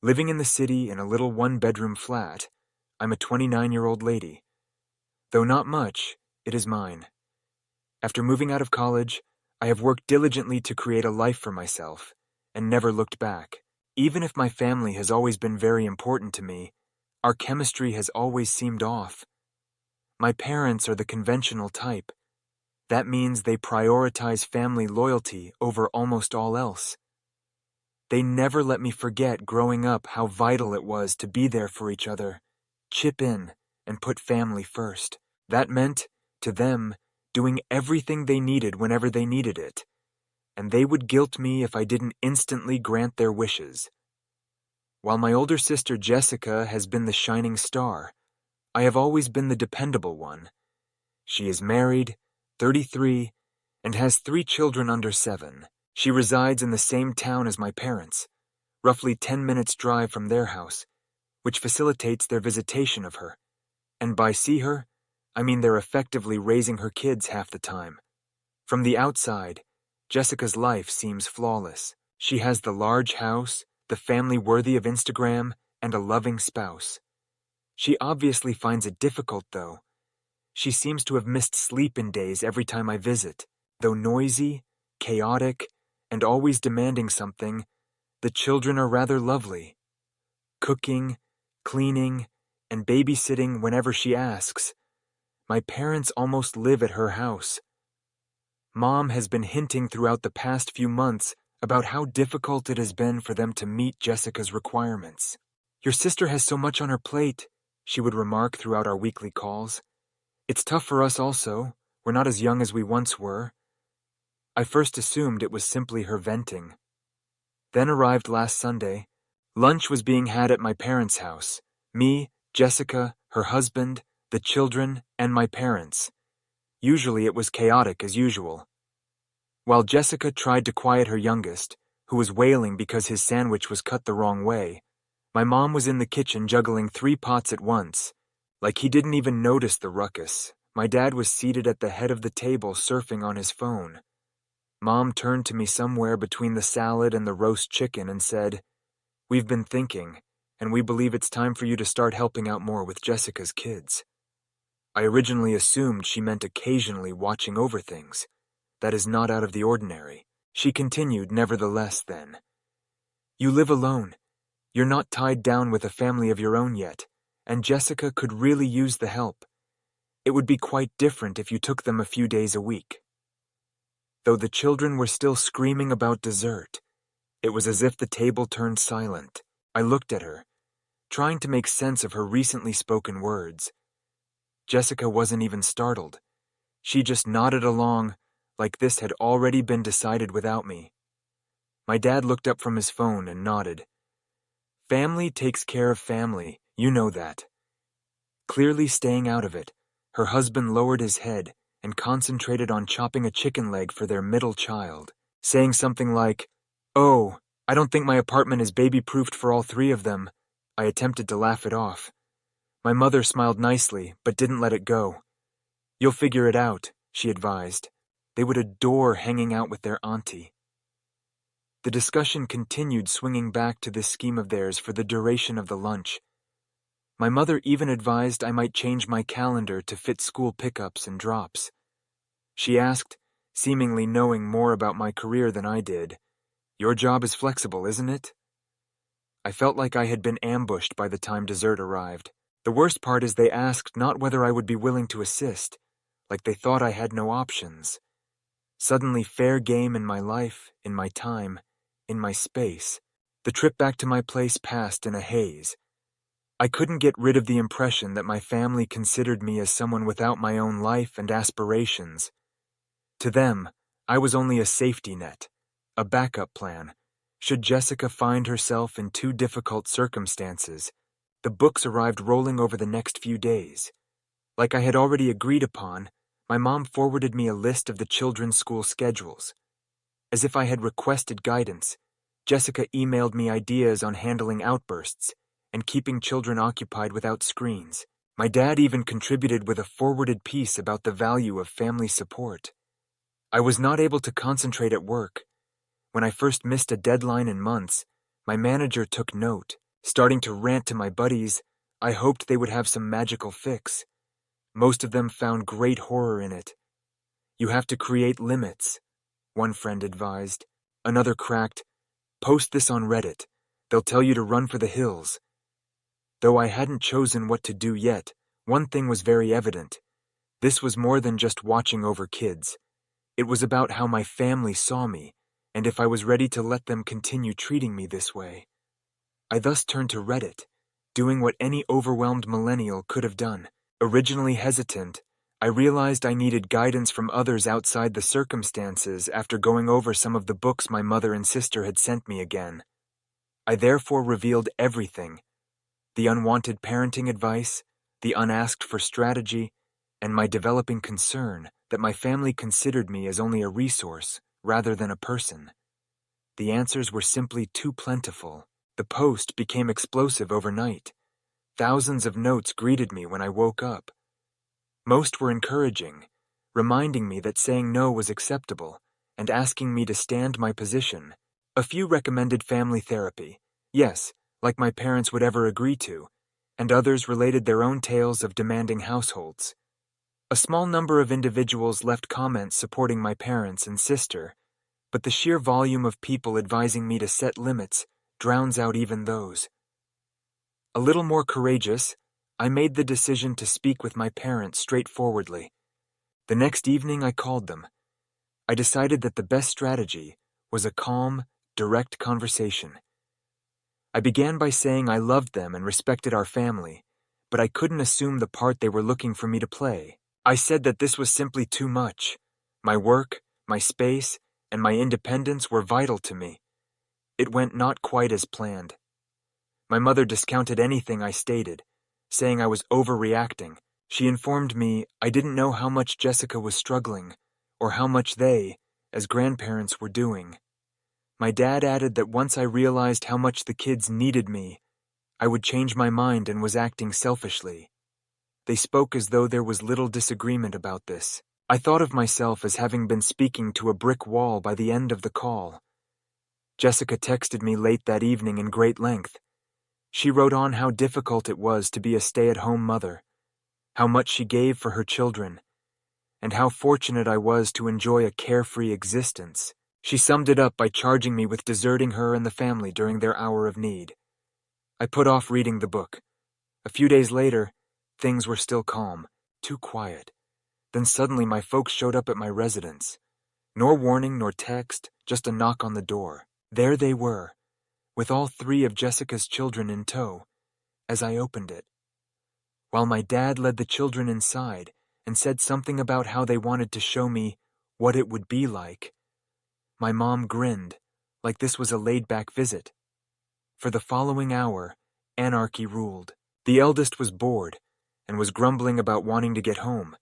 Living in the city in a little one-bedroom flat, I'm a 29-year-old lady. Though not much, it is mine. After moving out of college, I have worked diligently to create a life for myself, and never looked back. Even if my family has always been very important to me, our chemistry has always seemed off. My parents are the conventional type. That means they prioritize family loyalty over almost all else. They never let me forget growing up how vital it was to be there for each other, chip in, and put family first. That meant, to them, doing everything they needed whenever they needed it, and they would guilt me if I didn't instantly grant their wishes. While my older sister Jessica has been the shining star, I have always been the dependable one. She is married, 33, and has 3 children under 7. She resides in the same town as my parents, roughly 10 minutes' drive from their house, which facilitates their visitation of her. And by see her, I mean they're effectively raising her kids half the time. From the outside, Jessica's life seems flawless. She has the large house, the family worthy of Instagram, and a loving spouse. She obviously finds it difficult, though. She seems to have missed sleep in days every time I visit. Though noisy, chaotic, and always demanding something, the children are rather lovely. Cooking, cleaning, and babysitting whenever she asks. My parents almost live at her house. Mom has been hinting throughout the past few months about how difficult it has been for them to meet Jessica's requirements. "Your sister has so much on her plate," she would remark throughout our weekly calls. "It's tough for us also. We're not as young as we once were." I first assumed it was simply her venting. Then arrived last Sunday. Lunch was being had at my parents' house. Me, Jessica, her husband, the children, and my parents. Usually it was chaotic as usual. While Jessica tried to quiet her youngest, who was wailing because his sandwich was cut the wrong way, my mom was in the kitchen juggling 3 pots at once. Like he didn't even notice the ruckus. My dad was seated at the head of the table surfing on his phone. Mom turned to me somewhere between the salad and the roast chicken and said, "We've been thinking, and we believe it's time for you to start helping out more with Jessica's kids." I originally assumed she meant occasionally watching over things. That is not out of the ordinary. She continued, nevertheless, then. "You live alone. You're not tied down with a family of your own yet, and Jessica could really use the help. It would be quite different if you took them a few days a week." Though the children were still screaming about dessert, it was as if the table turned silent. I looked at her, trying to make sense of her recently spoken words. Jessica wasn't even startled. She just nodded along, like this had already been decided without me. My dad looked up from his phone and nodded. "Family takes care of family, you know that." Clearly staying out of it, her husband lowered his head and concentrated on chopping a chicken leg for their middle child, saying something like, "Oh, I don't think my apartment is baby-proofed for all 3 of them." I attempted to laugh it off. My mother smiled nicely, but didn't let it go. "You'll figure it out," she advised. They would adore hanging out with their auntie. The discussion continued, swinging back to this scheme of theirs for the duration of the lunch. My mother even advised I might change my calendar to fit school pickups and drops. She asked, seemingly knowing more about my career than I did, "Your job is flexible, isn't it?" I felt like I had been ambushed by the time dessert arrived. The worst part is they asked not whether I would be willing to assist, like they thought I had no options. Suddenly fair game in my life, in my time, in my space. The trip back to my place passed in a haze. I couldn't get rid of the impression that my family considered me as someone without my own life and aspirations. To them, I was only a safety net, a backup plan. Should Jessica find herself in too difficult circumstances, the books arrived rolling over the next few days. Like I had already agreed upon, my mom forwarded me a list of the children's school schedules. As if I had requested guidance, Jessica emailed me ideas on handling outbursts and keeping children occupied without screens. My dad even contributed with a forwarded piece about the value of family support. I was not able to concentrate at work. When I first missed a deadline in months, my manager took note Starting to rant to my buddies, I hoped they would have some magical fix. Most of them found great horror in it. "You have to create limits," one friend advised. Another cracked, "Post this on Reddit. They'll tell you to run for the hills." Though I hadn't chosen what to do yet, one thing was very evident. This was more than just watching over kids. It was about how my family saw me, and if I was ready to let them continue treating me this way. I thus turned to Reddit, doing what any overwhelmed millennial could have done. Originally hesitant, I realized I needed guidance from others outside the circumstances after going over some of the books my mother and sister had sent me again. I therefore revealed everything: the unwanted parenting advice, the unasked for strategy, and my developing concern that my family considered me as only a resource rather than a person. The answers were simply too plentiful. The post became explosive overnight. Thousands of notes greeted me when I woke up. Most were encouraging, reminding me that saying no was acceptable and asking me to stand my position. A few recommended family therapy, yes, like my parents would ever agree to, and others related their own tales of demanding households. A small number of individuals left comments supporting my parents and sister, but the sheer volume of people advising me to set limits drowns out even those. A little more courageous, I made the decision to speak with my parents straightforwardly. The next evening I called them. I decided that the best strategy was a calm, direct conversation. I began by saying I loved them and respected our family, but I couldn't assume the part they were looking for me to play. I said that this was simply too much. My work, my space, and my independence were vital to me. It went not quite as planned. My mother discounted anything I stated, saying I was overreacting. She informed me I didn't know how much Jessica was struggling, or how much they, as grandparents, were doing. My dad added that once I realized how much the kids needed me, I would change my mind and was acting selfishly. They spoke as though there was little disagreement about this. I thought of myself as having been speaking to a brick wall by the end of the call. Jessica texted me late that evening in great length. She wrote on how difficult it was to be a stay-at-home mother, how much she gave for her children, and how fortunate I was to enjoy a carefree existence. She summed it up by charging me with deserting her and the family during their hour of need. I put off reading the book. A few days later, things were still calm, too quiet. Then suddenly my folks showed up at my residence. Nor warning nor text, just a knock on the door. There they were, with all 3 of Jessica's children in tow, as I opened it. While my dad led the children inside and said something about how they wanted to show me what it would be like, my mom grinned, like this was a laid-back visit. For the following hour, anarchy ruled. The eldest was bored and was grumbling about wanting to get home.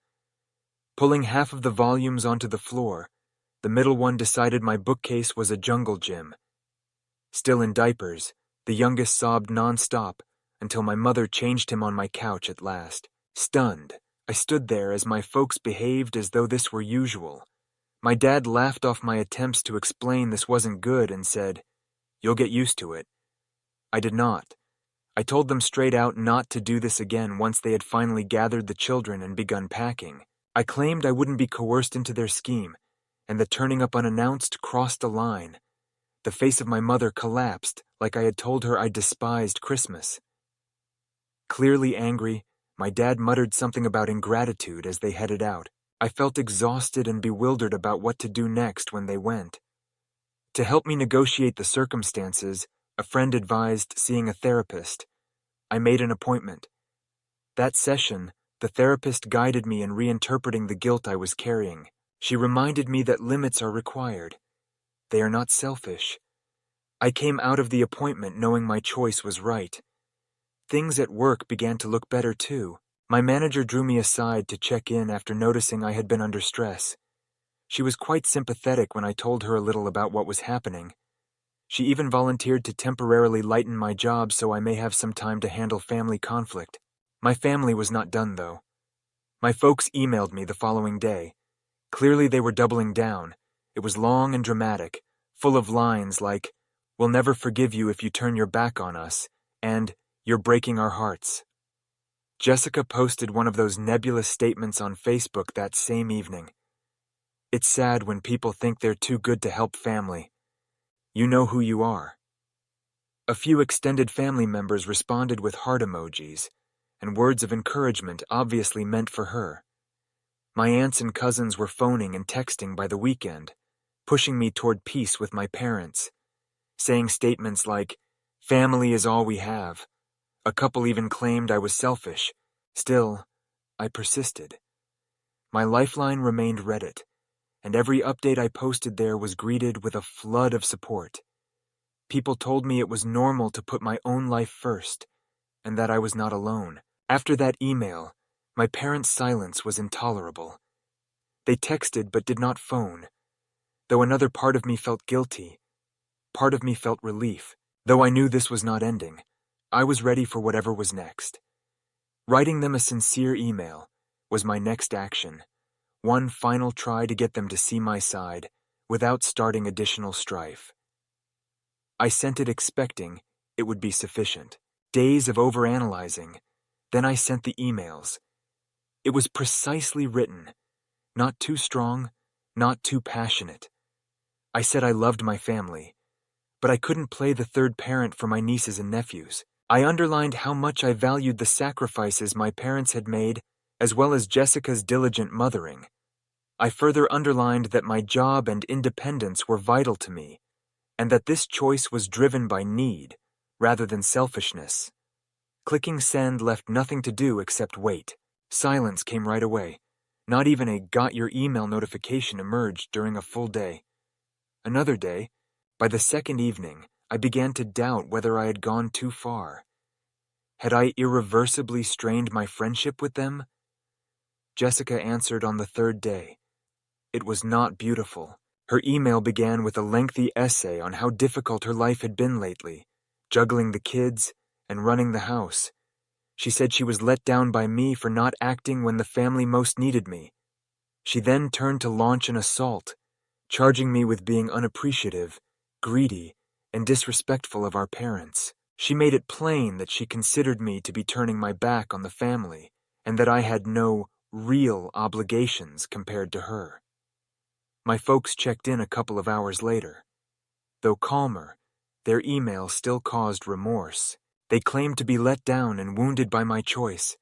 Pulling half of the volumes onto the floor, the middle one decided my bookcase was a jungle gym. Still in diapers, the youngest sobbed non-stop until my mother changed him on my couch at last. Stunned, I stood there as my folks behaved as though this were usual. My dad laughed off my attempts to explain this wasn't good and said, "You'll get used to it." I did not. I told them straight out not to do this again once they had finally gathered the children and begun packing. I claimed I wouldn't be coerced into their scheme, and that turning up unannounced crossed a line. The face of my mother collapsed, like I had told her I despised Christmas. Clearly angry, my dad muttered something about ingratitude as they headed out. I felt exhausted and bewildered about what to do next when they went. To help me negotiate the circumstances, a friend advised seeing a therapist. I made an appointment. That session, the therapist guided me in reinterpreting the guilt I was carrying. She reminded me that limits are required. They are not selfish. I came out of the appointment knowing my choice was right. Things at work began to look better too. My manager drew me aside to check in after noticing I had been under stress. She was quite sympathetic when I told her a little about what was happening. She even volunteered to temporarily lighten my job so I may have some time to handle family conflict. My family was not done, though. My folks emailed me the following day. Clearly they were doubling down. It was long and dramatic, full of lines like, "We'll never forgive you if you turn your back on us," and "You're breaking our hearts." Jessica posted one of those nebulous statements on Facebook that same evening. It's sad when people think they're too good to help family. You know who you are. A few extended family members responded with heart emojis and words of encouragement obviously meant for her. My aunts and cousins were phoning and texting by the weekend, pushing me toward peace with my parents, saying statements like, "Family is all we have." A couple even claimed I was selfish. Still, I persisted. My lifeline remained Reddit, and every update I posted there was greeted with a flood of support. People told me it was normal to put my own life first, and that I was not alone. After that email, my parents' silence was intolerable. They texted but did not phone. Though another part of me felt guilty, part of me felt relief. Though I knew this was not ending, I was ready for whatever was next. Writing them a sincere email was my next action, one final try to get them to see my side without starting additional strife. I sent it expecting it would be sufficient. Days of overanalyzing. Then I sent the emails. It was precisely written, not too strong, not too passionate. I said I loved my family, but I couldn't play the third parent for my nieces and nephews. I underlined how much I valued the sacrifices my parents had made, as well as Jessica's diligent mothering. I further underlined that my job and independence were vital to me, and that this choice was driven by need, rather than selfishness. Clicking send left nothing to do except wait. Silence came right away. Not even a "got your email" notification emerged during a full day. Another day, by the second evening, I began to doubt whether I had gone too far. Had I irreversibly strained my friendship with them? Jessica answered on the third day. It was not beautiful. Her email began with a lengthy essay on how difficult her life had been lately, juggling the kids and running the house. She said she was let down by me for not acting when the family most needed me. She then turned to launch an assault, charging me with being unappreciative, greedy, and disrespectful of our parents. She made it plain that she considered me to be turning my back on the family, and that I had no real obligations compared to her. My folks checked in a couple of hours later. Though calmer, their email still caused remorse. They claimed to be let down and wounded by my choice.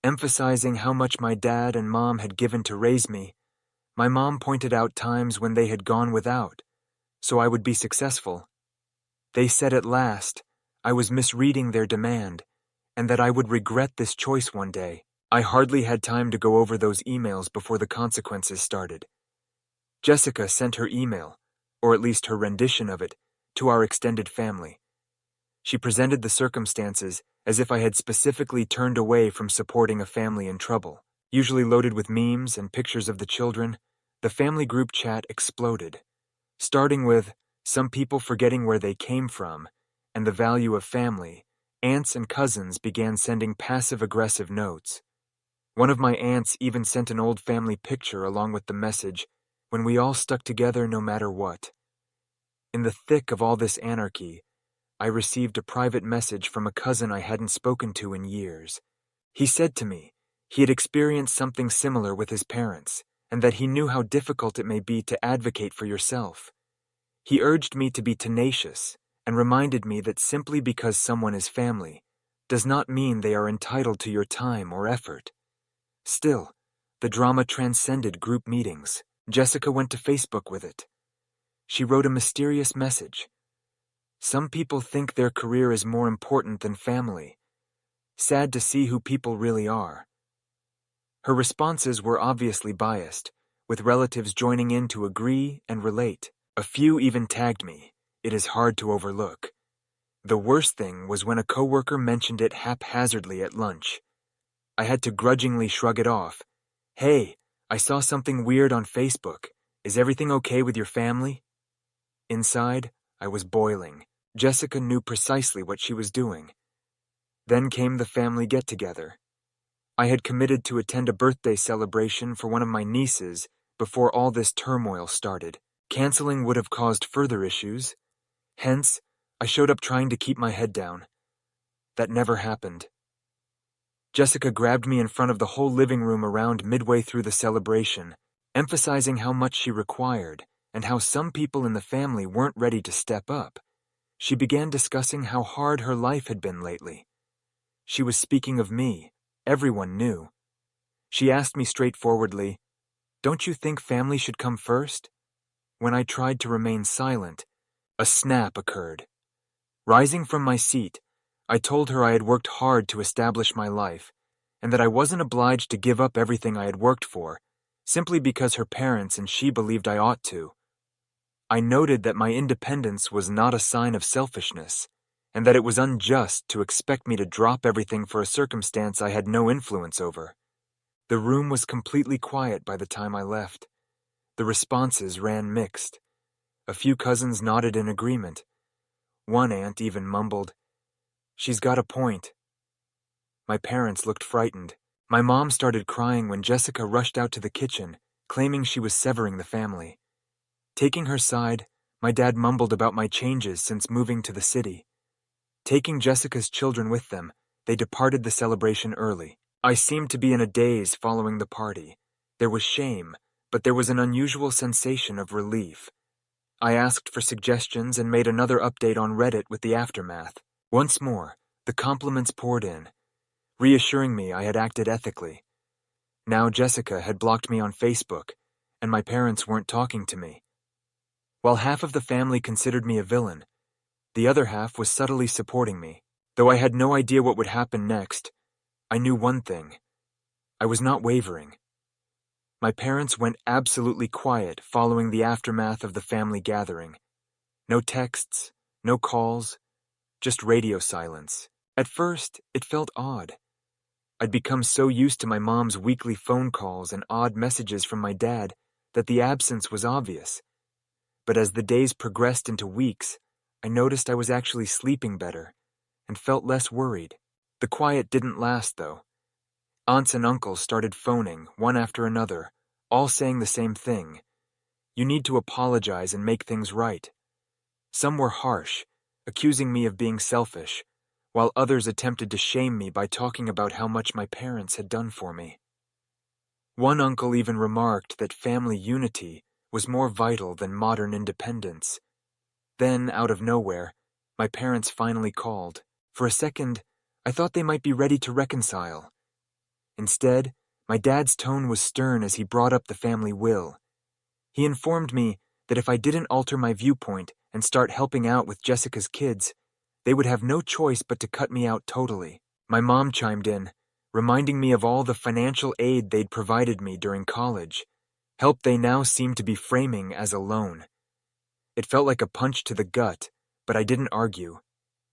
Emphasizing how much my dad and mom had given to raise me, my mom pointed out times when they had gone without, so I would be successful. They said at last I was misreading their demand, and that I would regret this choice one day. I hardly had time to go over those emails before the consequences started. Jessica sent her email, or at least her rendition of it, to our extended family. She presented the circumstances as if I had specifically turned away from supporting a family in trouble. Usually loaded with memes and pictures of the children, the family group chat exploded, starting with some people forgetting where they came from and the value of family. Aunts and cousins began sending passive-aggressive notes. One of my aunts even sent an old family picture along with the message, "When we all stuck together no matter what." In the thick of all this anarchy, I received a private message from a cousin I hadn't spoken to in years. He said to me he had experienced something similar with his parents, and that he knew how difficult it may be to advocate for yourself. He urged me to be tenacious and reminded me that simply because someone is family does not mean they are entitled to your time or effort. Still, the drama transcended group meetings. Jessica went to Facebook with it. She wrote a mysterious message. "Some people think their career is more important than family. Sad to see who people really are." Her responses were obviously biased, with relatives joining in to agree and relate. A few even tagged me. It is hard to overlook. The worst thing was when a coworker mentioned it haphazardly at lunch. I had to grudgingly shrug it off. "Hey, I saw something weird on Facebook. Is everything okay with your family?" Inside, I was boiling. Jessica knew precisely what she was doing. Then came the family get-together. I had committed to attend a birthday celebration for one of my nieces before all this turmoil started. Canceling would have caused further issues. Hence, I showed up trying to keep my head down. That never happened. Jessica grabbed me in front of the whole living room around midway through the celebration, emphasizing how much she required and how some people in the family weren't ready to step up. She began discussing how hard her life had been lately. She was speaking of me. Everyone knew. She asked me straightforwardly, "Don't you think family should come first?" When I tried to remain silent, a snap occurred. Rising from my seat, I told her I had worked hard to establish my life, and that I wasn't obliged to give up everything I had worked for, simply because her parents and she believed I ought to. I noted that my independence was not a sign of selfishness, and that it was unjust to expect me to drop everything for a circumstance I had no influence over. The room was completely quiet by the time I left. The responses ran mixed. A few cousins nodded in agreement. One aunt even mumbled, "She's got a point." My parents looked frightened. My mom started crying when Jessica rushed out to the kitchen, claiming she was severing the family. Taking her side, my dad mumbled about my changes since moving to the city. Taking Jessica's children with them, they departed the celebration early. I seemed to be in a daze following the party. There was shame, but there was an unusual sensation of relief. I asked for suggestions and made another update on Reddit with the aftermath. Once more, the compliments poured in, reassuring me I had acted ethically. Now Jessica had blocked me on Facebook, and my parents weren't talking to me. While half of the family considered me a villain, the other half was subtly supporting me. Though I had no idea what would happen next, I knew one thing. I was not wavering. My parents went absolutely quiet following the aftermath of the family gathering. No texts, no calls, just radio silence. At first, it felt odd. I'd become so used to my mom's weekly phone calls and odd messages from my dad that the absence was obvious. But as the days progressed into weeks, I noticed I was actually sleeping better and felt less worried. The quiet didn't last, though. Aunts and uncles started phoning, one after another, all saying the same thing. "You need to apologize and make things right." Some were harsh, accusing me of being selfish, while others attempted to shame me by talking about how much my parents had done for me. One uncle even remarked that family unity was more vital than modern independence. Then, out of nowhere, my parents finally called. For a second, I thought they might be ready to reconcile. Instead, my dad's tone was stern as he brought up the family will. He informed me that if I didn't alter my viewpoint and start helping out with Jessica's kids, they would have no choice but to cut me out totally. My mom chimed in, reminding me of all the financial aid they'd provided me during college, help they now seemed to be framing as a loan. It felt like a punch to the gut, but I didn't argue.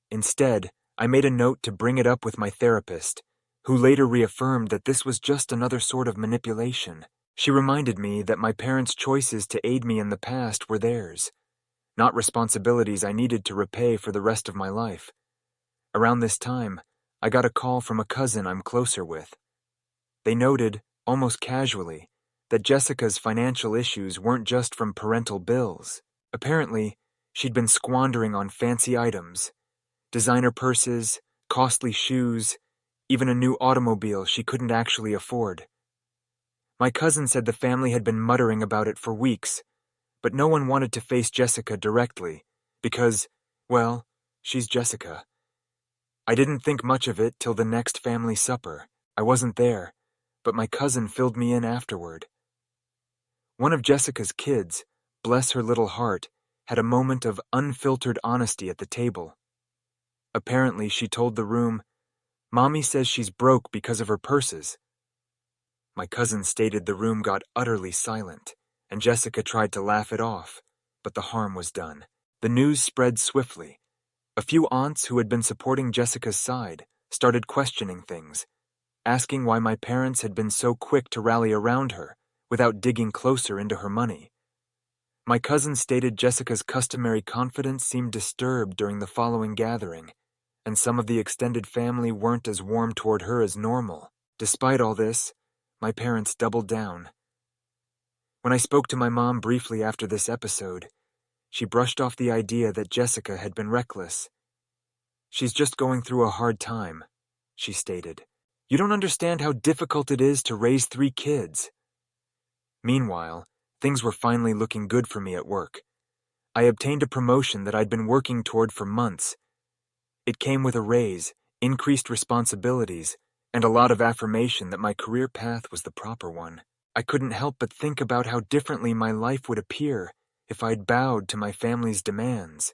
Instead, I made a note to bring it up with my therapist, who later reaffirmed that this was just another sort of manipulation. She reminded me that my parents' choices to aid me in the past were theirs, not responsibilities I needed to repay for the rest of my life. Around this time, I got a call from a cousin I'm closer with. They noted, almost casually, that Jessica's financial issues weren't just from parental bills. Apparently, she'd been squandering on fancy items, designer purses, costly shoes, even a new automobile she couldn't actually afford. My cousin said the family had been muttering about it for weeks, but no one wanted to face Jessica directly, because, well, she's Jessica. I didn't think much of it till the next family supper. I wasn't there, but my cousin filled me in afterward. One of Jessica's kids, bless her little heart, had a moment of unfiltered honesty at the table. Apparently, she told the room, "Mommy says she's broke because of her purses." My cousin stated the room got utterly silent, and Jessica tried to laugh it off, but the harm was done. The news spread swiftly. A few aunts who had been supporting Jessica's side started questioning things, asking why my parents had been so quick to rally around her without digging closer into her money. My cousin stated Jessica's customary confidence seemed disturbed during the following gathering, and some of the extended family weren't as warm toward her as normal. Despite all this, my parents doubled down. When I spoke to my mom briefly after this episode, she brushed off the idea that Jessica had been reckless. "She's just going through a hard time," she stated. "You don't understand how difficult it is to raise 3 kids." Meanwhile, things were finally looking good for me at work. I obtained a promotion that I'd been working toward for months. It came with a raise, increased responsibilities, and a lot of affirmation that my career path was the proper one. I couldn't help but think about how differently my life would appear if I'd bowed to my family's demands.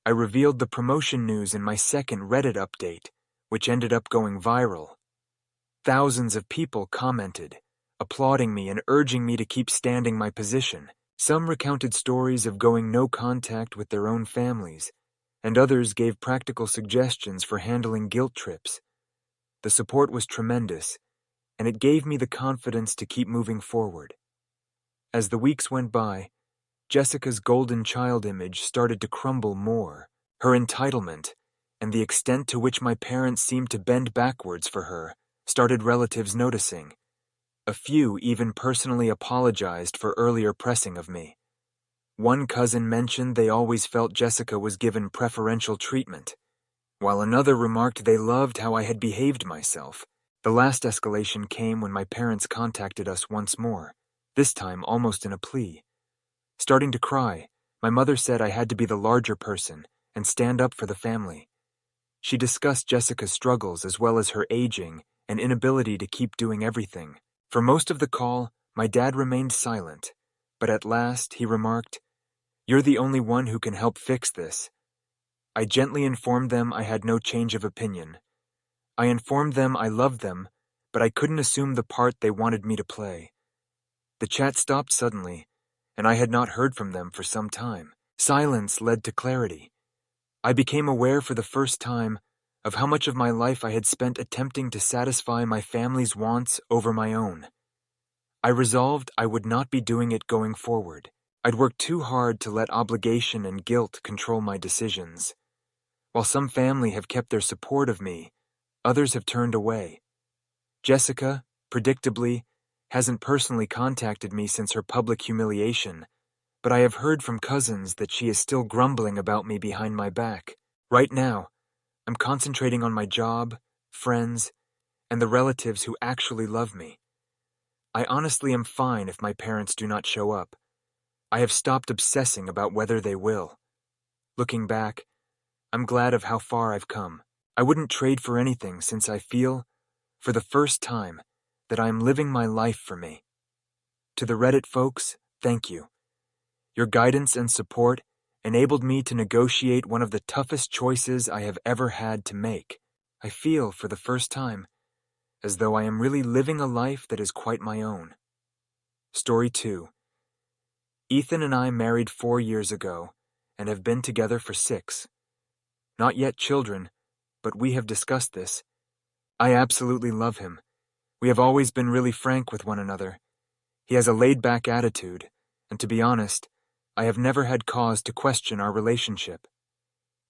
I revealed the promotion news in my second Reddit update, which ended up going viral. Thousands of people commented, applauding me and urging me to keep standing my position. Some recounted stories of going no contact with their own families, and others gave practical suggestions for handling guilt trips. The support was tremendous, and it gave me the confidence to keep moving forward. As the weeks went by, Jessica's golden child image started to crumble more. Her entitlement, and the extent to which my parents seemed to bend backwards for her, started relatives noticing. A few even personally apologized for earlier pressing of me. One cousin mentioned they always felt Jessica was given preferential treatment, while another remarked they loved how I had behaved myself. The last escalation came when my parents contacted us once more, this time almost in a plea. Starting to cry, my mother said I had to be the larger person and stand up for the family. She discussed Jessica's struggles as well as her aging and inability to keep doing everything. For most of the call, my dad remained silent, but at last he remarked, "You're the only one who can help fix this." I gently informed them I had no change of opinion. I informed them I loved them, but I couldn't assume the part they wanted me to play. The chat stopped suddenly, and I had not heard from them for some time. Silence led to clarity. I became aware for the first time of how much of my life I had spent attempting to satisfy my family's wants over my own. I resolved I would not be doing it going forward. I'd worked too hard to let obligation and guilt control my decisions. While some family have kept their support of me, others have turned away. Jessica, predictably, hasn't personally contacted me since her public humiliation, but I have heard from cousins that she is still grumbling about me behind my back. Right now, I'm concentrating on my job, friends, and the relatives who actually love me. I honestly am fine if my parents do not show up. I have stopped obsessing about whether they will. Looking back, I'm glad of how far I've come. I wouldn't trade for anything since I feel, for the first time, that I am living my life for me. To the Reddit folks, thank you. Your guidance and support enabled me to negotiate one of the toughest choices I have ever had to make. I feel, for the first time, as though I am really living a life that is quite my own. Story 2. Ethan and I married 4 years ago and have been together for 6. Not yet children, but we have discussed this. I absolutely love him. We have always been really frank with one another. He has a laid-back attitude, and to be honest, I have never had cause to question our relationship.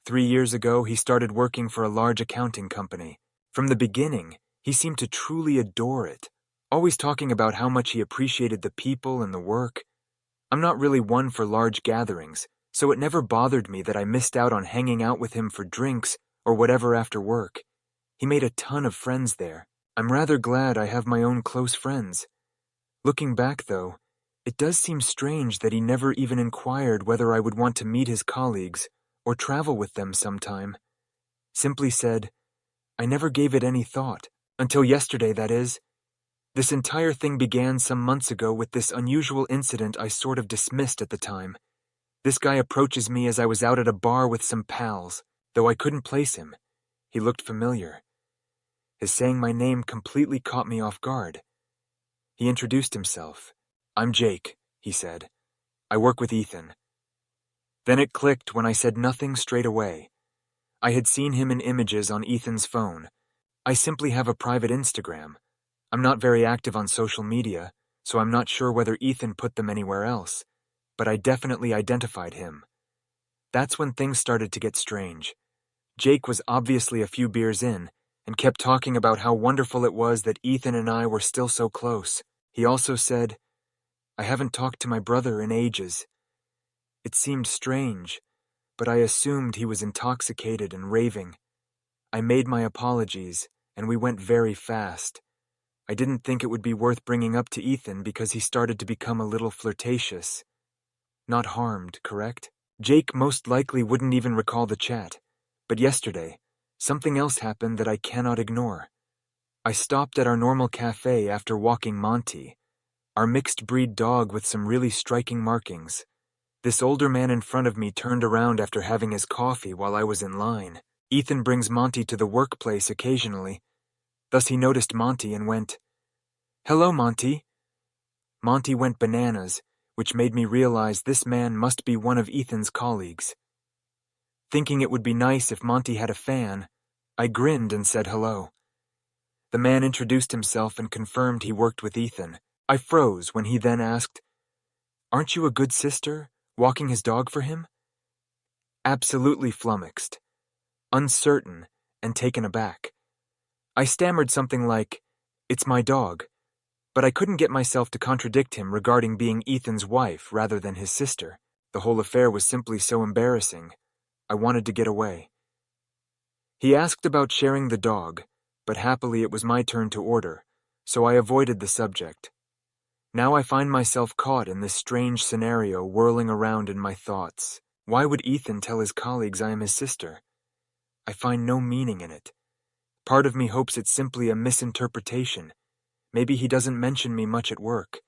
3 years ago, he started working for a large accounting company. From the beginning, he seemed to truly adore it, always talking about how much he appreciated the people and the work. I'm not really one for large gatherings, so it never bothered me that I missed out on hanging out with him for drinks or whatever after work. He made a ton of friends there. I'm rather glad I have my own close friends. Looking back, though, it does seem strange that he never even inquired whether I would want to meet his colleagues or travel with them sometime. Simply said, I never gave it any thought. Until yesterday, that is. This entire thing began some months ago with this unusual incident I sort of dismissed at the time. This guy approaches me as I was out at a bar with some pals, though I couldn't place him. He looked familiar. His saying my name completely caught me off guard. He introduced himself. I'm Jake, he said. I work with Ethan. Then it clicked when I said nothing straight away. I had seen him in images on Ethan's phone. I simply have a private Instagram. I'm not very active on social media, so I'm not sure whether Ethan put them anywhere else, but I definitely identified him. That's when things started to get strange. Jake was obviously a few beers in, and kept talking about how wonderful it was that Ethan and I were still so close. He also said, I haven't talked to my brother in ages. It seemed strange, but I assumed he was intoxicated and raving. I made my apologies, and we went very fast. I didn't think it would be worth bringing up to Ethan because he started to become a little flirtatious. Not harmed, correct? Jake most likely wouldn't even recall the chat, but yesterday, something else happened that I cannot ignore. I stopped at our normal cafe after walking Monty, our mixed-breed dog with some really striking markings. This older man in front of me turned around after having his coffee while I was in line. Ethan brings Monty to the workplace occasionally. Thus he noticed Monty and went, "Hello, Monty." Monty went bananas, which made me realize this man must be one of Ethan's colleagues. Thinking it would be nice if Monty had a fan, I grinned and said hello. The man introduced himself and confirmed he worked with Ethan. I froze when he then asked, "Aren't you a good sister, walking his dog for him?" Absolutely flummoxed, uncertain, and taken aback. I stammered something like, "It's my dog," but I couldn't get myself to contradict him regarding being Ethan's wife rather than his sister. The whole affair was simply so embarrassing. I wanted to get away. He asked about sharing the dog, but happily it was my turn to order, so I avoided the subject. Now I find myself caught in this strange scenario whirling around in my thoughts. Why would Ethan tell his colleagues I am his sister? I find no meaning in it. Part of me hopes it's simply a misinterpretation. Maybe he doesn't mention me much at work,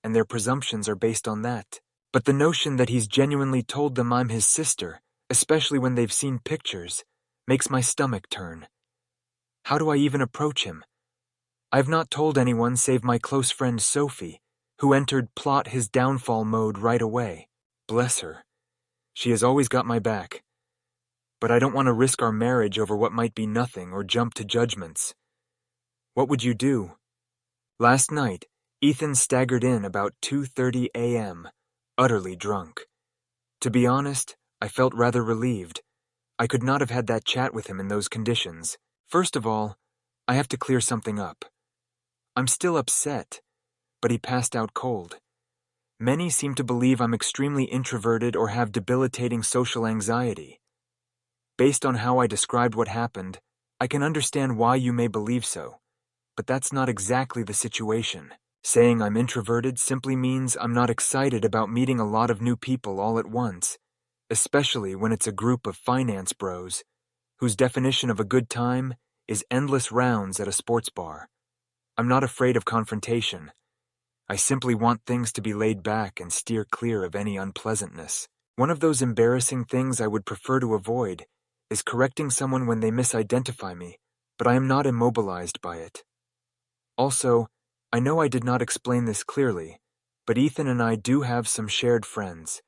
and their presumptions are based on that. But the notion that he's genuinely told them I'm his sister, especially when they've seen pictures, makes my stomach turn. How do I even approach him? I've not told anyone save my close friend Sophie, who entered plot his downfall mode right away. Bless her. She has always got my back. But I don't want to risk our marriage over what might be nothing or jump to judgments. What would you do? Last night, Ethan staggered in about 2:30 a.m., utterly drunk. To be honest, I felt rather relieved. I could not have had that chat with him in those conditions. First of all, I have to clear something up. I'm still upset, but he passed out cold. Many seem to believe I'm extremely introverted or have debilitating social anxiety. Based on how I described what happened, I can understand why you may believe so, but that's not exactly the situation. Saying I'm introverted simply means I'm not excited about meeting a lot of new people all at once, especially when it's a group of finance bros, whose definition of a good time is endless rounds at a sports bar. I'm not afraid of confrontation. I simply want things to be laid back and steer clear of any unpleasantness. One of those embarrassing things I would prefer to avoid is correcting someone when they misidentify me, but I am not immobilized by it. Also, I know I did not explain this clearly, but Ethan and I do have some shared friends.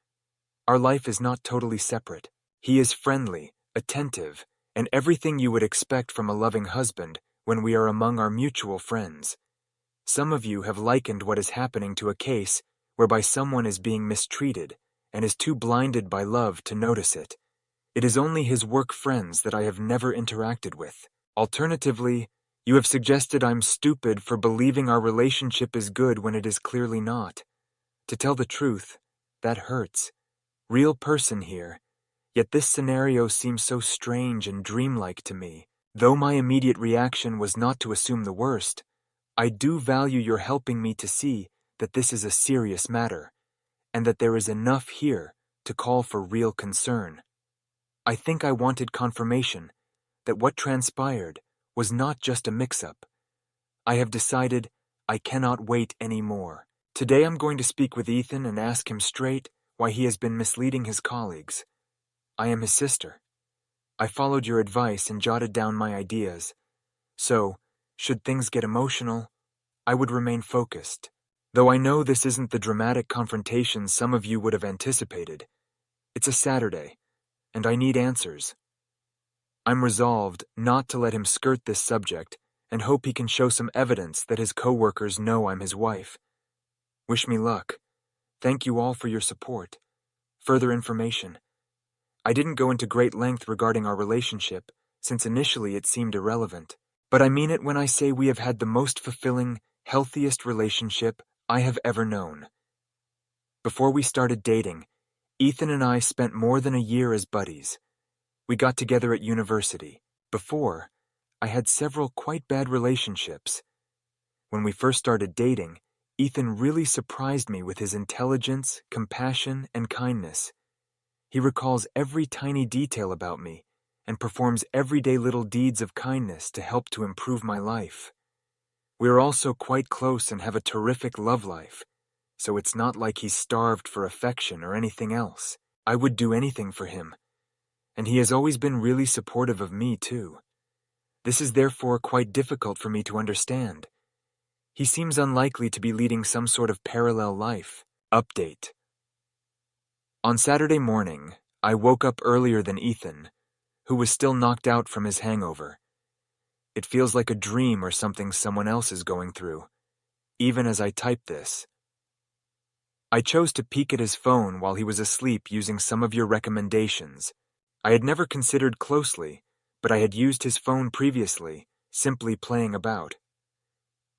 Our life is not totally separate. He is friendly, attentive, and everything you would expect from a loving husband when we are among our mutual friends. Some of you have likened what is happening to a case whereby someone is being mistreated and is too blinded by love to notice it. It is only his work friends that I have never interacted with. Alternatively, you have suggested I'm stupid for believing our relationship is good when it is clearly not. To tell the truth, that hurts. Real person here, yet this scenario seems so strange and dreamlike to me. Though my immediate reaction was not to assume the worst, I do value your helping me to see that this is a serious matter, and that there is enough here to call for real concern. I think I wanted confirmation that what transpired was not just a mix-up. I have decided I cannot wait anymore. Today I'm going to speak with Ethan and ask him straight why he has been misleading his colleagues. I am his sister. I followed your advice and jotted down my ideas. So, should things get emotional, I would remain focused. Though I know this isn't the dramatic confrontation some of you would have anticipated. It's a Saturday, and I need answers. I'm resolved not to let him skirt this subject and hope he can show some evidence that his co-workers know I'm his wife. Wish me luck. Thank you all for your support. Further information. I didn't go into great length regarding our relationship, since initially it seemed irrelevant. But I mean it when I say we have had the most fulfilling, healthiest relationship I have ever known. Before we started dating, Ethan and I spent more than a year as buddies. We got together at university. Before, I had several quite bad relationships. When we first started dating, Ethan really surprised me with his intelligence, compassion, and kindness. He recalls every tiny detail about me and performs everyday little deeds of kindness to help to improve my life. We are also quite close and have a terrific love life, so it's not like he's starved for affection or anything else. I would do anything for him, and he has always been really supportive of me too. This is therefore quite difficult for me to understand. He seems unlikely to be leading some sort of parallel life. Update. On Saturday morning, I woke up earlier than Ethan, who was still knocked out from his hangover. It feels like a dream or something someone else is going through, even as I type this. I chose to peek at his phone while he was asleep using some of your recommendations. I had never considered closely, but I had used his phone previously, simply playing about.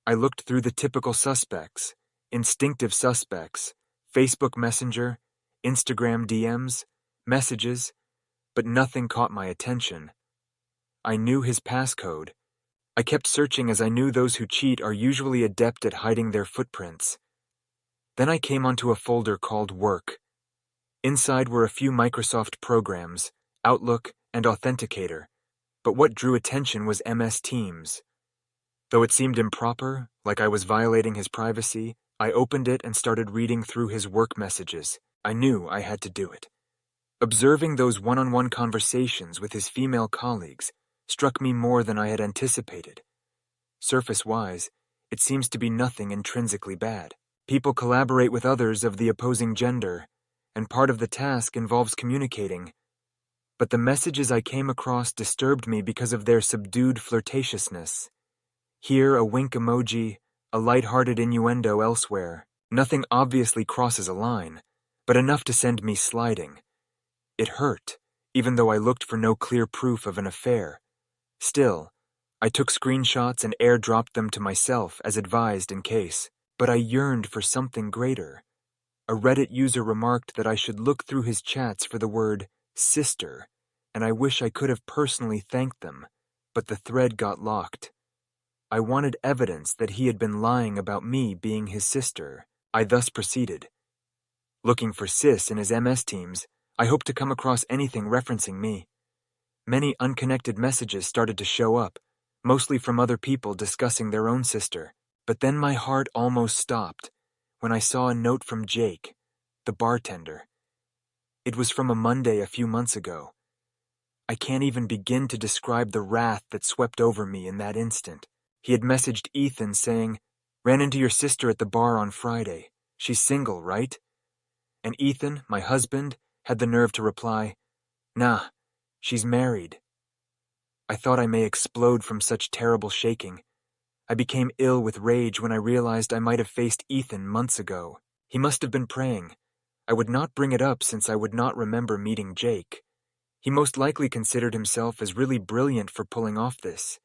I looked through the typical suspects, instinctive suspects, Facebook Messenger, Instagram DMs, messages, but nothing caught my attention. I knew his passcode. I kept searching as I knew those who cheat are usually adept at hiding their footprints. Then I came onto a folder called Work. Inside were a few Microsoft programs, Outlook and Authenticator, but what drew attention was MS Teams. Though it seemed improper, like I was violating his privacy, I opened it and started reading through his work messages. I knew I had to do it. Observing those one-on-one conversations with his female colleagues struck me more than I had anticipated. Surface-wise, it seems to be nothing intrinsically bad. People collaborate with others of the opposing gender, and part of the task involves communicating. But the messages I came across disturbed me because of their subdued flirtatiousness. Here a wink emoji, a light-hearted innuendo elsewhere. Nothing obviously crosses a line, but enough to send me sliding. It hurt, even though I looked for no clear proof of an affair. Still, I took screenshots and airdropped them to myself as advised in case. But I yearned for something greater. A Reddit user remarked that I should look through his chats for the word sister, and I wish I could have personally thanked them, but the thread got locked. I wanted evidence that he had been lying about me being his sister. I thus proceeded. Looking for sis in his MS Teams, I hoped to come across anything referencing me. Many unconnected messages started to show up, mostly from other people discussing their own sister. But then my heart almost stopped when I saw a note from Jake, the bartender. It was from a Monday a few months ago. I can't even begin to describe the wrath that swept over me in that instant. He had messaged Ethan saying, "Ran into your sister at the bar on Friday. She's single, right?" And Ethan, my husband, had the nerve to reply, "Nah, she's married." I thought I may explode from such terrible shaking. I became ill with rage when I realized I might have faced Ethan months ago. He must have been praying. I would not bring it up since I would not remember meeting Jake. He most likely considered himself as really brilliant for pulling off this,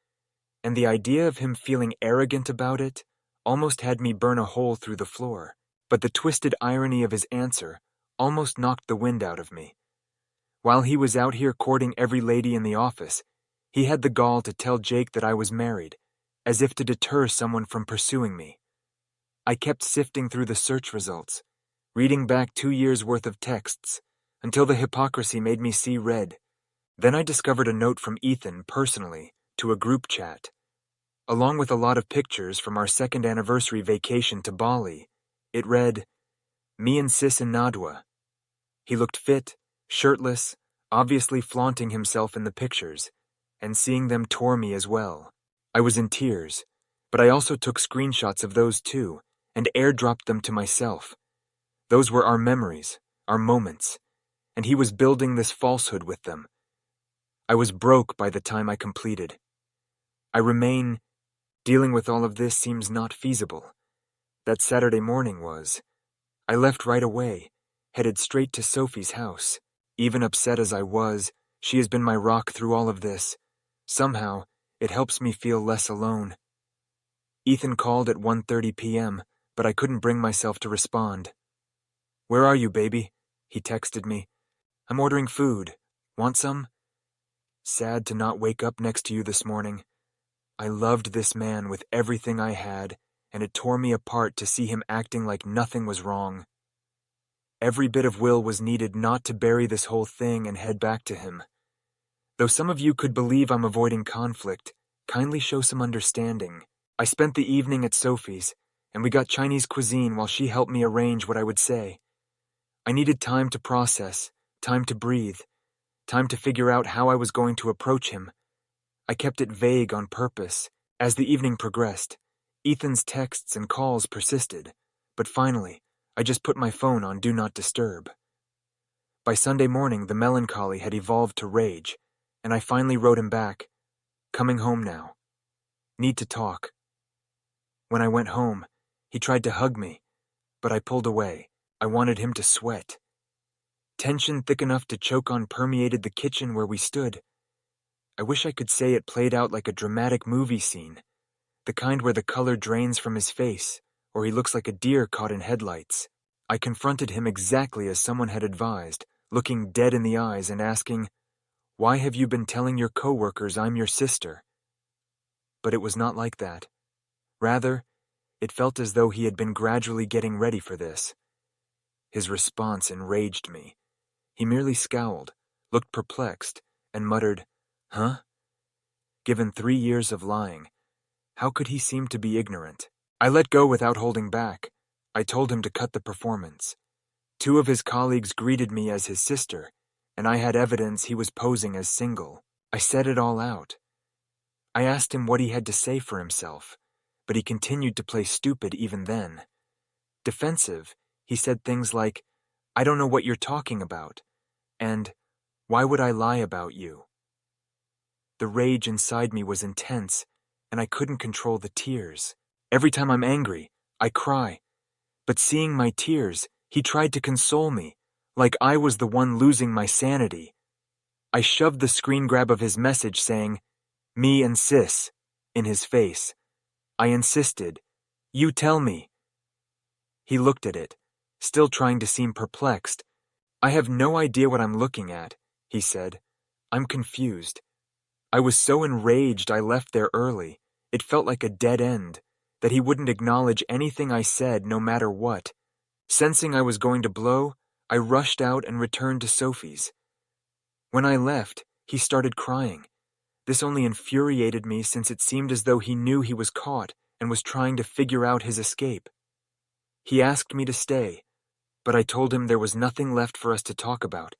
and the idea of him feeling arrogant about it almost had me burn a hole through the floor. But the twisted irony of his answer almost knocked the wind out of me. While he was out here courting every lady in the office, he had the gall to tell Jake that I was married, as if to deter someone from pursuing me. I kept sifting through the search results, reading back 2 years' worth of texts, until the hypocrisy made me see red. Then I discovered a note from Ethan personally to a group chat. Along with a lot of pictures from our second anniversary vacation to Bali, it read, "Me and sis in Nadwa." He looked fit, shirtless, obviously flaunting himself in the pictures, and seeing them tore me as well. I was in tears, but I also took screenshots of those too, and airdropped them to myself. Those were our memories, our moments, and he was building this falsehood with them. I was broke by the time I completed. Dealing with all of this seems not feasible. That Saturday morning was. I left right away, headed straight to Sophie's house. Even upset as I was, she has been my rock through all of this. Somehow, it helps me feel less alone. Ethan called at 1:30 p.m., but I couldn't bring myself to respond. "Where are you, baby?" He texted me, "I'm ordering food. Want some? Sad to not wake up next to you this morning. I loved this man with everything I had, and it tore me apart to see him acting like nothing was wrong. Every bit of will was needed not to bury this whole thing and head back to him. Though some of you could believe I'm avoiding conflict, kindly show some understanding. I spent the evening at Sophie's, and we got Chinese cuisine while she helped me arrange what I would say. I needed time to process, time to breathe, time to figure out how I was going to approach him. I kept it vague on purpose. As the evening progressed, Ethan's texts and calls persisted, but finally, I just put my phone on Do Not Disturb. By Sunday morning, the melancholy had evolved to rage, and I finally wrote him back, "Coming home now. Need to talk." When I went home, he tried to hug me, but I pulled away. I wanted him to sweat. Tension thick enough to choke on permeated the kitchen where we stood. I wish I could say it played out like a dramatic movie scene, the kind where the color drains from his face, or he looks like a deer caught in headlights. I confronted him exactly as someone had advised, looking dead in the eyes and asking, "Why have you been telling your coworkers I'm your sister?" But it was not like that. Rather, it felt as though he had been gradually getting ready for this. His response enraged me. He merely scowled, looked perplexed, and muttered, "Huh?" Given 3 years of lying, how could he seem to be ignorant? I let go without holding back. I told him to cut the performance. 2 of his colleagues greeted me as his sister, and I had evidence he was posing as single. I said it all out. I asked him what he had to say for himself, but he continued to play stupid even then. Defensive, he said things like, "I don't know what you're talking about," and "Why would I lie about you?" The rage inside me was intense, and I couldn't control the tears. Every time I'm angry, I cry. But seeing my tears, he tried to console me, like I was the one losing my sanity. I shoved the screen grab of his message saying, "Me and sis," in his face. I insisted, "You tell me." He looked at it, still trying to seem perplexed. "I have no idea what I'm looking at," he said. "I'm confused." I was so enraged I left there early. It felt like a dead end, that he wouldn't acknowledge anything I said no matter what. Sensing I was going to blow, I rushed out and returned to Sophie's. When I left, he started crying. This only infuriated me since it seemed as though he knew he was caught and was trying to figure out his escape. He asked me to stay, but I told him there was nothing left for us to talk about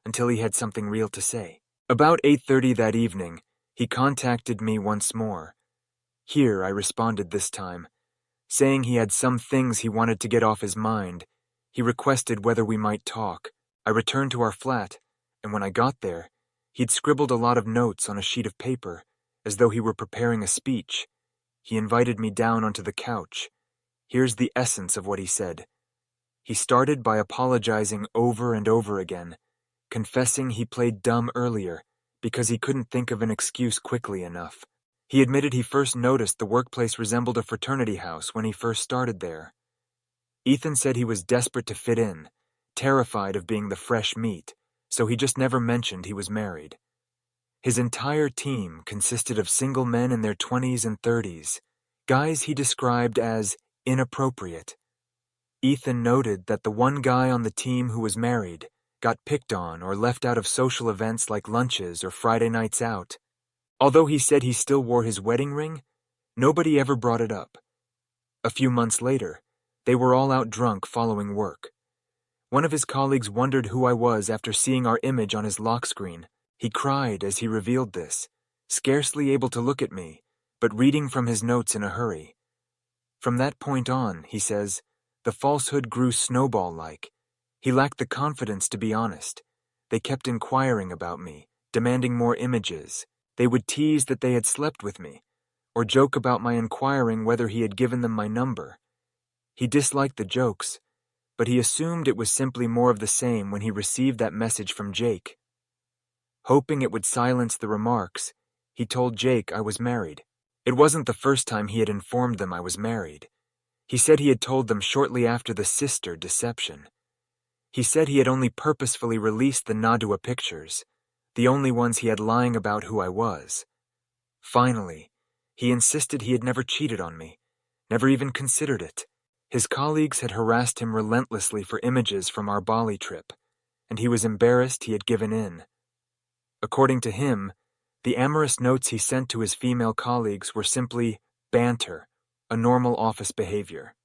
until he had something real to say. About 8:30 that evening, he contacted me once more. Here I responded this time. Saying he had some things he wanted to get off his mind, he requested whether we might talk. I returned to our flat, and when I got there, he'd scribbled a lot of notes on a sheet of paper, as though he were preparing a speech. He invited me down onto the couch. Here's the essence of what he said. He started by apologizing over and over again, confessing he played dumb earlier because he couldn't think of an excuse quickly enough. He admitted he first noticed the workplace resembled a fraternity house when he first started there. Ethan said he was desperate to fit in, terrified of being the fresh meat, so he just never mentioned he was married. His entire team consisted of single men in their 20s and 30s, guys he described as inappropriate. Ethan noted that the one guy on the team who was married got picked on or left out of social events like lunches or Friday nights out. Although he said he still wore his wedding ring, nobody ever brought it up. A few months later, they were all out drunk following work. One of his colleagues wondered who I was after seeing our image on his lock screen. He cried as he revealed this, scarcely able to look at me, but reading from his notes in a hurry. From that point on, he says, the falsehood grew snowball-like. He lacked the confidence to be honest. They kept inquiring about me, demanding more images. They would tease that they had slept with me, or joke about my inquiring whether he had given them my number. He disliked the jokes, but he assumed it was simply more of the same when he received that message from Jake. Hoping it would silence the remarks, he told Jake I was married. It wasn't the first time he had informed them I was married. He said he had told them shortly after the sister deception. He said he had only purposefully released the Nadua pictures, the only ones he had lying about who I was. Finally, he insisted he had never cheated on me, never even considered it. His colleagues had harassed him relentlessly for images from our Bali trip, and he was embarrassed he had given in. According to him, the amorous notes he sent to his female colleagues were simply banter, a normal office behavior.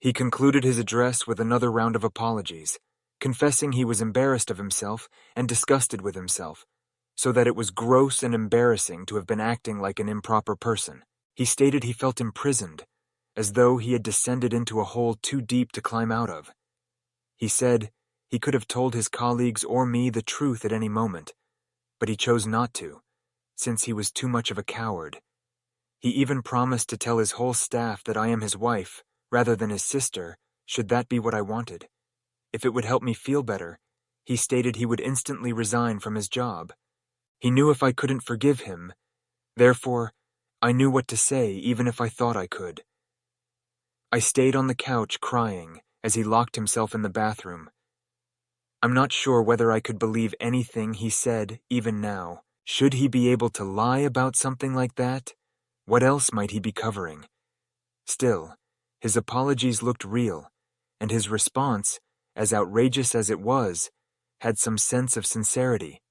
He concluded his address with another round of apologies, confessing he was embarrassed of himself and disgusted with himself, so that it was gross and embarrassing to have been acting like an improper person. He stated he felt imprisoned, as though he had descended into a hole too deep to climb out of. He said he could have told his colleagues or me the truth at any moment, but he chose not to, since he was too much of a coward. He even promised to tell his whole staff that I am his wife, rather than his sister, should that be what I wanted. If it would help me feel better, he stated he would instantly resign from his job. He knew if I couldn't forgive him, therefore, I knew what to say even if I thought I could. I stayed on the couch crying as he locked himself in the bathroom. I'm not sure whether I could believe anything he said even now. Should he be able to lie about something like that? What else might he be covering? Still, his apologies looked real, and his response, as outrageous as it was, had some sense of sincerity.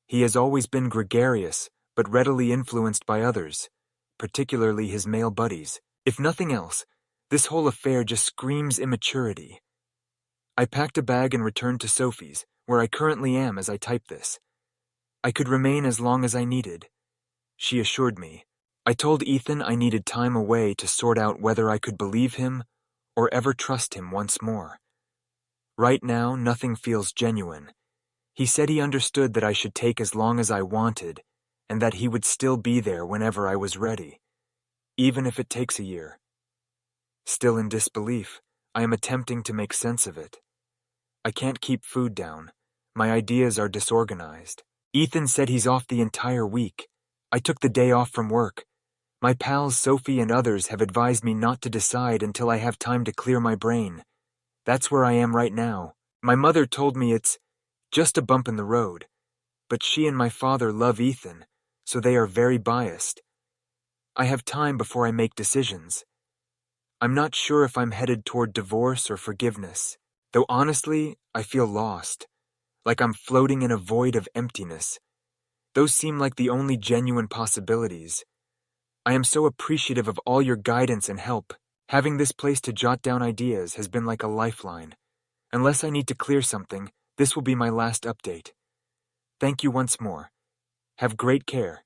He has always been gregarious, but readily influenced by others, particularly his male buddies. If nothing else, this whole affair just screams immaturity. I packed a bag and returned to Sophie's, where I currently am as I type this. I could remain as long as I needed, she assured me. I told Ethan I needed time away to sort out whether I could believe him or ever trust him once more. Right now, nothing feels genuine. He said he understood that I should take as long as I wanted, and that he would still be there whenever I was ready, even if it takes a year. Still in disbelief, I am attempting to make sense of it. I can't keep food down. My ideas are disorganized. Ethan said he's off the entire week. I took the day off from work. My pals Sophie and others have advised me not to decide until I have time to clear my brain. That's where I am right now. My mother told me it's just a bump in the road, but she and my father love Ethan, so they are very biased. I have time before I make decisions. I'm not sure if I'm headed toward divorce or forgiveness, though honestly, I feel lost, like I'm floating in a void of emptiness. Those seem like the only genuine possibilities. I am so appreciative of all your guidance and help. Having this place to jot down ideas has been like a lifeline. Unless I need to clear something, this will be my last update. Thank you once more. Have great care.